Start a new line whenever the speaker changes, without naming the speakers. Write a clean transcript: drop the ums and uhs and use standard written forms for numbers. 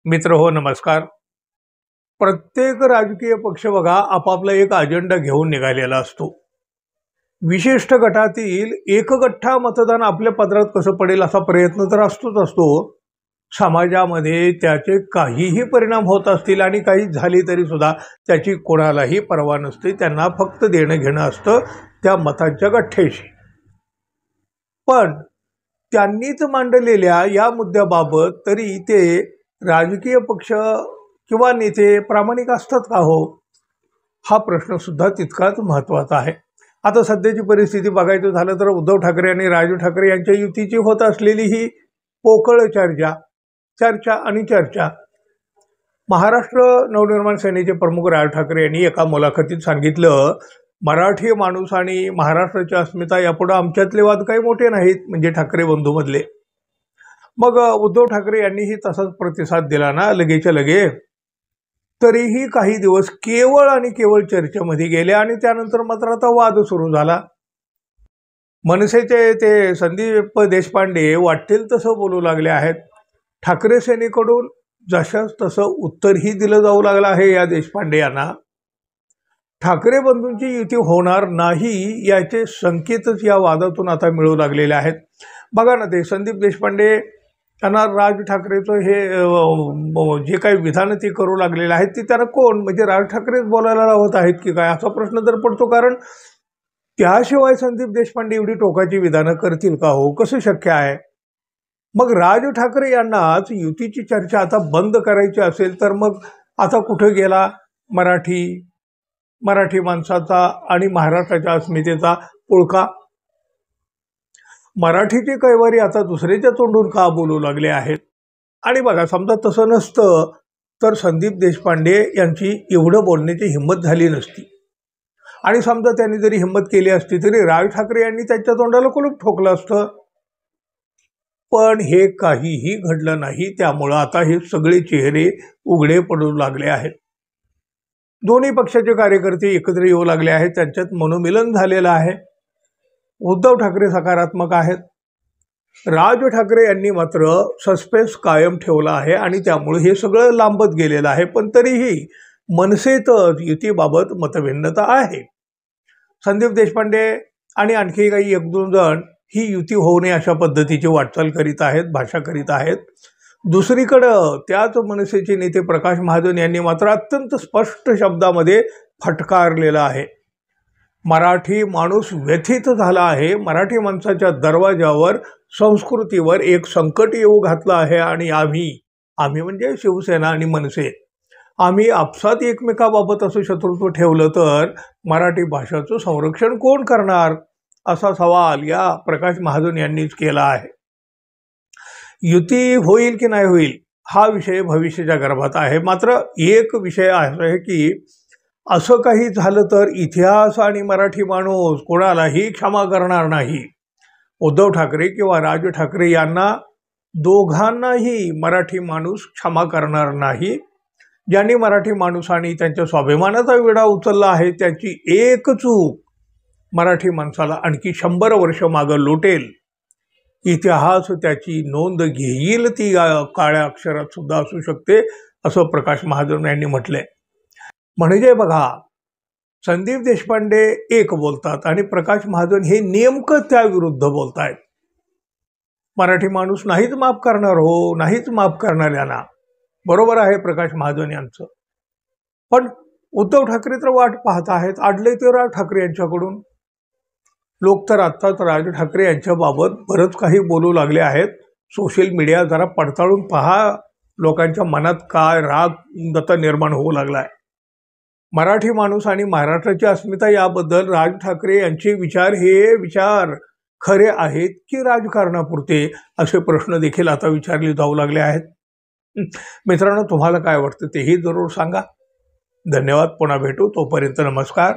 मित्र हो नमस्कार. प्रत्येक राजकीय पक्ष बघा आपापला एक अजेंडा घेऊन निघालेला असतो. विशिष्ट गटातील एक गठ्ठा मतदान आपल्या पदरात कसं पडेल असा प्रयत्न तर असतो. समाजामध्ये त्याचे काहीही परिणाम होत असतील आणि काही झाली तरी सुद्धा त्याची कोणालाही पर्वा नसते. त्यांना फक्त देणं घेणं असतं त्या मतांच्या गठ्ठ्याशी. पण त्यांनीच मांडलेल्या या मुद्द्याबाबत तरी ते राजकीय पक्ष किंवा नेते प्रामाणिक असतात का हो, हा प्रश्न सुद्धा तितकाच महत्त्वाचा आहे. आता सध्याची परिस्थिती बघायचं झालं तर उद्धव ठाकरे आणि राज ठाकरे यांच्या युतीची होत असलेली ही पोकळ चर्चा. महाराष्ट्र नवनिर्माण सेनेचे प्रमुख राज ठाकरे यांनी एका मुलाखतीत सांगितलं, मराठी माणूस आणि महाराष्ट्राची अस्मिता यापुढे आमच्यातले वाद काही मोठे नाहीत, म्हणजे ठाकरे बंधूमधले. मग उद्धव ठाकरे यांनीही तसाच प्रतिसाद दिला ना लगेच्या लगे. तरीही काही दिवस केवळ आणि केवळ चर्चेमध्ये गेले आणि त्यानंतर मात्र आता वाद सुरू झाला. मनसेचे ते संदीप देशपांडे वाटेल तसं बोलू लागले आहेत. ठाकरे सेनेकडून जशाच तसं उत्तरही दिलं जाऊ लागलं आहे या देशपांडे यांना. ठाकरे बंधूंची युती होणार नाही याचे संकेतच या वादातून आता मिळू लागलेले आहेत. बघा ना, ते संदीप देशपांडे यांना राज ठाकरेचं हे जे काही विधान ते करू लागलेले आहेत ते त्यांना कोण, म्हणजे राज ठाकरेच बोलायला लावत आहेत की काय, असा प्रश्न तर पडतो. कारण त्याशिवाय संदीप देशपांडे एवढी टोकाची विधानं करतील का हो, कसं शक्य आहे. मग राज ठाकरे यांनाच युतीची चर्चा आता बंद करायची असेल तर मग आता कुठं गेला मराठी माणसाचा आणि महाराष्ट्राच्या अस्मितेचा पुळका. मराठीचे कैवारी आता दुसऱ्याच्या तोंडून का बोलू लागले आहेत. आणि बघा, समजा तसं नसतं तर संदीप देशपांडे यांची एवढं बोलण्याची हिंमत झाली नसती. आणि समजा त्यांनी जरी हिंमत केली असती तरी राज ठाकरे यांनी त्यांच्या तोंडाला कुलूप ठोकलं असतं. पण हे काहीही घडलं नाही. त्यामुळं आता हे सगळे चेहरे उघडे पडू लागले आहेत. दोन्ही पक्षाचे कार्यकर्ते एकत्र येऊ लागले आहेत. त्यांच्यात मनोमिलन झालेलं आहे. उद्धव ठाकरे सकारात्मक आहेत. राज ठाकरे यांनी मात्र सस्पेन्स कायम ठेवला आहे आणि त्यामुळे हे सगळं लांबत गेलेलं आहे. पण तरीही मनसेतच युतीबाबत मतभिन्नता आहे. संदीप देशपांडे आणि आणखी काही एक दोन जण ही युती होऊ नये अशा पद्धतीची वाटचाल करीत आहेत, भाषा करीत आहेत. दुसरीकडं त्याच मनसेचे नेते प्रकाश महाजन यांनी मात्र अत्यंत स्पष्ट शब्दामध्ये फटकारलेला आहे. मराठी माणूस व्यथित झाला आहे. मराठी माणसाच्या दरवाजावर, संस्कृतीवर एक संकट येऊ घातलं आहे आणि आम्ही म्हणजे शिवसेना आणि मनसे, आम्ही आपसात एकमेकाबाबत असं शत्रुत्व ठेवलं तर मराठी भाषेचं संरक्षण कोण करणार, असा सवाल या प्रकाश महाजन यांनीच केला आहे. युती होईल की नाही होईल हा विषय भविष्याच्या गर्भात आहे. मात्र एक विषय असा आहे की असं काही झालं तर इतिहास आणि मराठी माणूस कोणालाही क्षमा करणार नाही. उद्धव ठाकरे किंवा राज ठाकरे यांना दोघांनाही मराठी माणूस क्षमा करणार नाही. ज्यांनी मराठी माणूसांनी त्यांच्या स्वाभिमानाचा विडा उचलला आहे त्याची एक चूक मराठी माणसाला आणखी 100 वर्ष मागं लोटेल. इतिहास त्याची नोंद घेईल, ती काळ्या अक्षरात सुद्धा असू शकते, असं प्रकाश महाजन यांनी म्हटलंय. म्हणजे बघा, संदीप देशपांडे एक बोलतात आणि प्रकाश महाजन हे नेमकं त्याविरुद्ध बोलतायत. मराठी माणूस नाहीच माफ करणार हो, नाहीच माफ करणार यांना. बरोबर आहे प्रकाश महाजन यांचं. पण उद्धव ठाकरे तर वाट पाहत आहेत. अडले ते राज ठाकरे यांच्याकडून. लोक तर आत्ताच राज ठाकरे यांच्याबाबत बरंच काही बोलू लागले आहेत. सोशल मीडिया जरा पडताळून पहा, लोकांच्या मनात काय राग आता निर्माण होऊ लागला आहे. मराठी माणूस आणि महाराष्ट्राची अस्मिता याबद्दल राज ठाकरे यांचे विचार खरे आहेत की राजकारणापुरते, असे प्रश्न देखील आता विचारले जाऊ लागले आहेत. मित्रांनो, तुम्हाला काय वाटतं तेही जरूर सांगा. धन्यवाद. पुन्हा भेटू. तोपर्यंत नमस्कार.